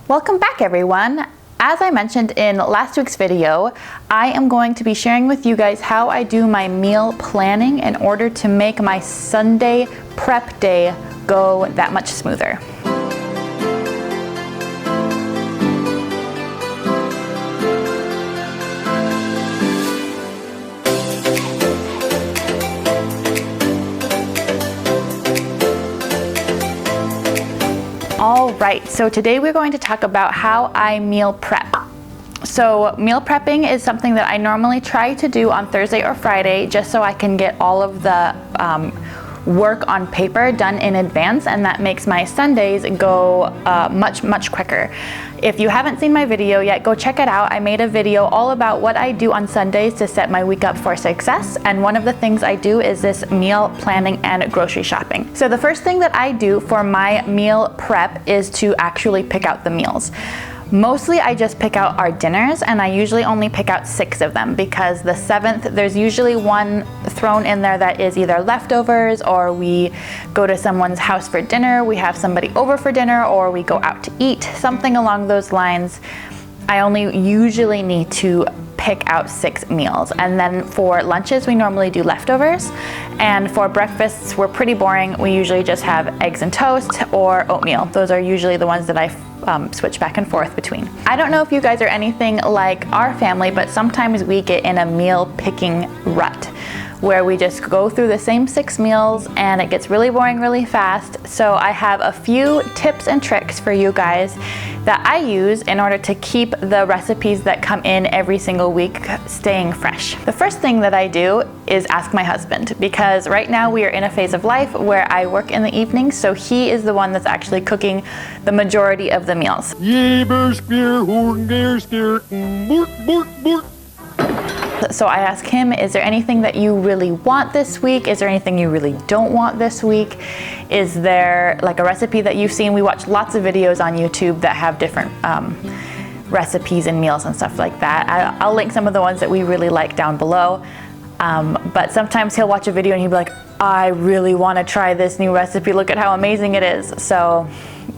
Welcome back, everyone. As I mentioned in last week's video, I am going to be sharing with you guys how I do my meal planning in order to make my Sunday prep day go that much smoother. All right, so today we're going to talk about how I meal prep. So meal prepping is something that I normally try to do on Thursday or Friday just so I can get all of the work on paper done in advance, and that makes my Sundays go much quicker. If you haven't seen my video yet, go check it out. I made a video all about what I do on Sundays to set my week up for success, and one of the things I do is this meal planning and grocery shopping. So the first thing that I do for my meal prep is to actually pick out the meals. Mostly I just pick out our dinners, and I usually only pick out 6 of them because the 7th, there's usually one thrown in there that is either leftovers, or we go to someone's house for dinner, we have somebody over for dinner, or we go out to eat, something along those lines. I only usually need to pick out 6 meals. And then for lunches, we normally do leftovers. And for breakfasts, we're pretty boring. We usually just have eggs and toast or oatmeal. Those are usually the ones that I switch back and forth between. I don't know if you guys are anything like our family, but sometimes we get in a meal picking rut where we just go through the same 6 meals and it gets really boring really fast. So I have a few tips and tricks for you guys that I use in order to keep the recipes that come in every single week staying fresh. The first thing that I do is ask my husband, because right now we are in a phase of life where I work in the evenings, so he is the one that's actually cooking the majority of the meals. So I ask him, is there anything that you really want this week? Is there anything you really don't want this week? Is there like a recipe that you've seen? We watch lots of videos on YouTube that have different recipes and meals and stuff like that. I'll link some of the ones that we really like down below. But sometimes he'll watch a video and he'll be like, I really want to try this new recipe. Look at how amazing it is. So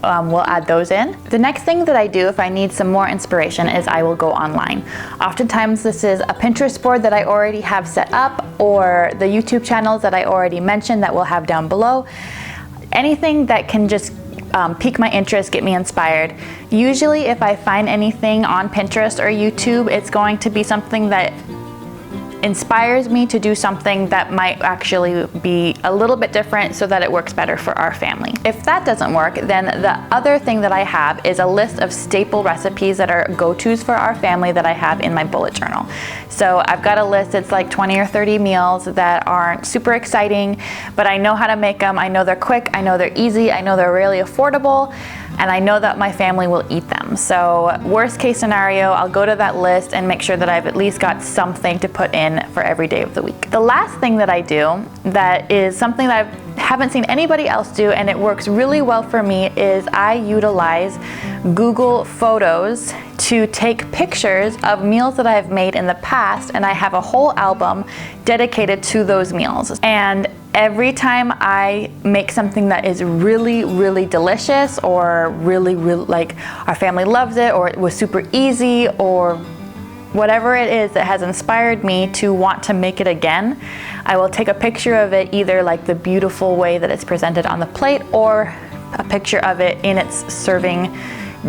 we'll add those in. The next thing that I do if I need some more inspiration is I will go online. Oftentimes this is a Pinterest board that I already have set up, or the YouTube channels that I already mentioned that we'll have down below. Anything that can just pique my interest, get me inspired. Usually if I find anything on Pinterest or YouTube, it's going to be something that inspires me to do something that might actually be a little bit different so that it works better for our family. If that doesn't work, then the other thing that I have is a list of staple recipes that are go-tos for our family that I have in my bullet journal. So I've got a list, it's like 20 or 30 meals that aren't super exciting, but I know how to make them. I know they're quick, I know they're easy, I know they're really affordable, and I know that my family will eat them. So worst case scenario, I'll go to that list and make sure that I've at least got something to put in for every day of the week. The last thing that I do that is something that I haven't seen anybody else do, and it works really well for me, is I utilize Google Photos to take pictures of meals that I've made in the past, and I have a whole album dedicated to those meals. And every time I make something that is really delicious, or really like our family loves it, or it was super easy, or whatever it is that has inspired me to want to make it again, I will take a picture of it, either like the beautiful way that it's presented on the plate, or a picture of it in its serving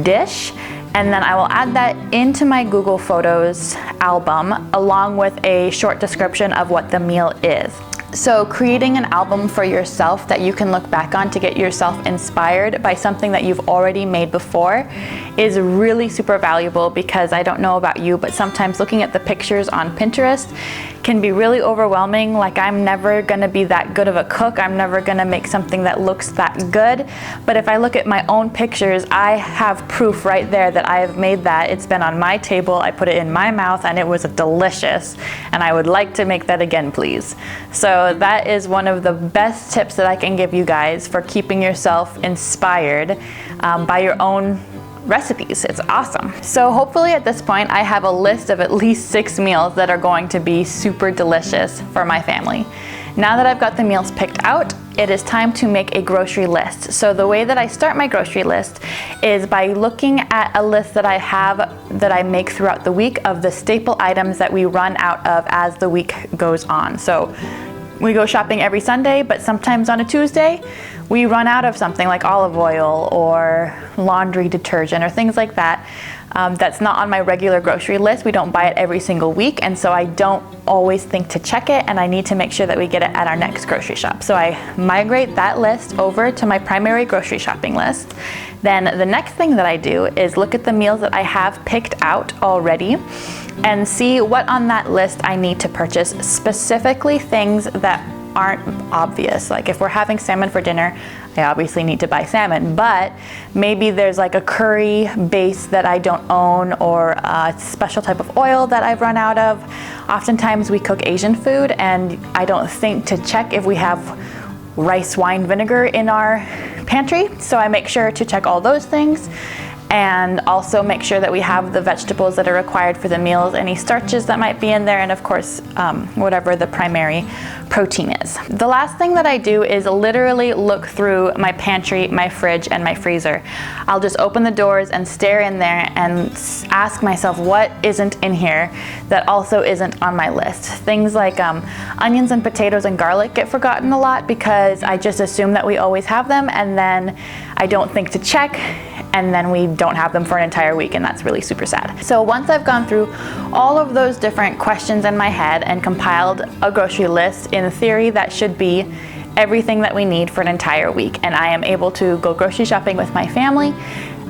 dish, and then I will add that into my Google Photos album along with a short description of what the meal is. So creating an album for yourself that you can look back on to get yourself inspired by something that you've already made before is really super valuable, because I don't know about you, but sometimes looking at the pictures on Pinterest can be really overwhelming. Like, I'm never gonna be that good of a cook. I'm never gonna make something that looks that good. But if I look at my own pictures, I have proof right there that I have made that. It's been on my table, I put it in my mouth, and it was delicious. And I would like to make that again, please. So that is one of the best tips that I can give you guys for keeping yourself inspired by your own recipes. It's awesome. So hopefully at this point I have a list of at least 6 meals that are going to be super delicious for my family. Now that I've got the meals picked out, it is time to make a grocery list. So the way that I start my grocery list is by looking at a list that I have that I make throughout the week of the staple items that we run out of as the week goes on. So we go shopping every Sunday, but sometimes on a Tuesday, we run out of something like olive oil or laundry detergent or things like that. That's not on my regular grocery list. We don't buy it every single week, and so I don't always think to check it, and I need to make sure that we get it at our next grocery shop. So I migrate that list over to my primary grocery shopping list. Then the next thing that I do is look at the meals that I have picked out already and see what on that list I need to purchase, specifically things that aren't obvious. Like if we're having salmon for dinner, I obviously need to buy salmon, but maybe there's like a curry base that I don't own, or a special type of oil that I've run out of. Oftentimes we cook Asian food and I don't think to check if we have rice wine vinegar in our pantry, so I make sure to check all those things. And also make sure that we have the vegetables that are required for the meals, any starches that might be in there, and of course, whatever the primary protein is. The last thing that I do is literally look through my pantry, my fridge, and my freezer. I'll just open the doors and stare in there and ask myself what isn't in here that also isn't on my list. Things like onions and potatoes and garlic get forgotten a lot because I just assume that we always have them, and then I don't think to check, and then we don't have them for an entire week, and that's really super sad. So once I've gone through all of those different questions in my head and compiled a grocery list, in theory that should be everything that we need for an entire week, and I am able to go grocery shopping with my family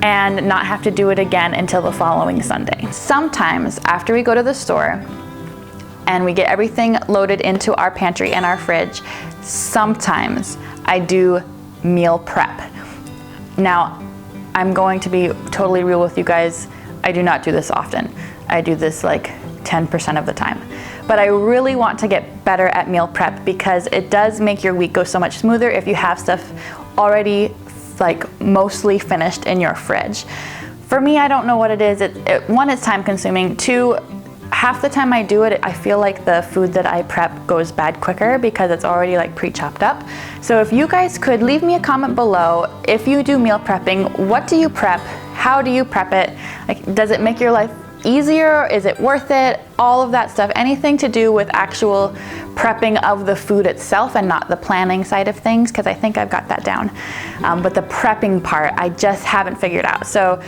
and not have to do it again until the following Sunday. Sometimes after we go to the store and we get everything loaded into our pantry and our fridge, sometimes I do meal prep. Now, I'm going to be totally real with you guys. I do not do this often. I do this like 10% of the time. But I really want to get better at meal prep because it does make your week go so much smoother if you have stuff already like mostly finished in your fridge. For me, I don't know what it is. One, it's time consuming. Two, half the time I do it, I feel like the food that I prep goes bad quicker because it's already like pre-chopped up. So if you guys could leave me a comment below, if you do meal prepping, what do you prep? How do you prep it? Like, does it make your life easier? Is it worth it? All of that stuff, anything to do with actual prepping of the food itself and not the planning side of things, because I think I've got that down. But the prepping part, I just haven't figured out. So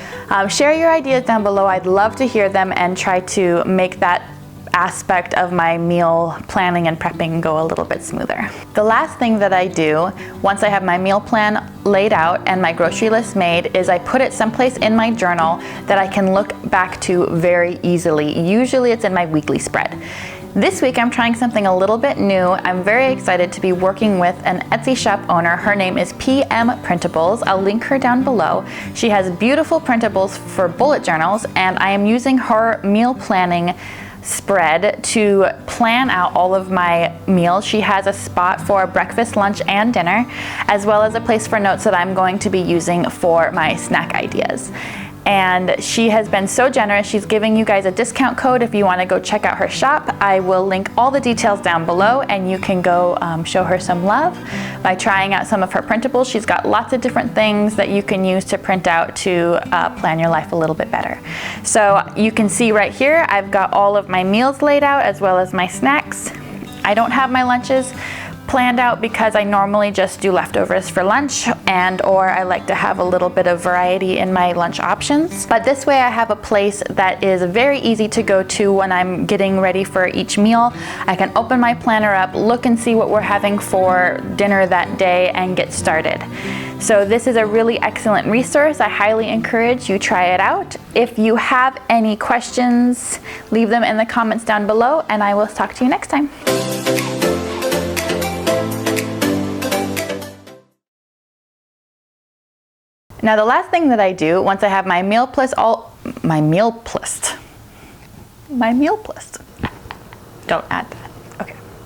share your ideas down below. I'd love to hear them and try to make that aspect of my meal planning and prepping go a little bit smoother. The last thing that I do once I have my meal plan laid out and my grocery list made is I put it someplace in my journal that I can look back to very easily. Usually it's in my weekly spread. This week I'm trying something a little bit new. I'm very excited to be working with an Etsy shop owner. Her name is PM Printables. I'll link her down below. She has beautiful printables for bullet journals, and I am using her meal planning spread to plan out all of my meals. She has a spot for breakfast, lunch, and dinner, as well as a place for notes that I'm going to be using for my snack ideas. And she has been so generous. She's giving you guys a discount code if you want to go check out her shop. I will link all the details down below, and you can go show her some love by trying out some of her printables. She's got lots of different things that you can use to print out to plan your life a little bit better. So you can see right here, I've got all of my meals laid out as well as my snacks. I don't have my lunches planned out because I normally just do leftovers for lunch, and or I like to have a little bit of variety in my lunch options. But this way I have a place that is very easy to go to when I'm getting ready for each meal. I can open my planner up, look and see what we're having for dinner that day, and get started. So this is a really excellent resource. I highly encourage you try it out. If you have any questions, leave them in the comments down below, and I will talk to you next time. Now the last thing that I do once I have my meal list don't add that.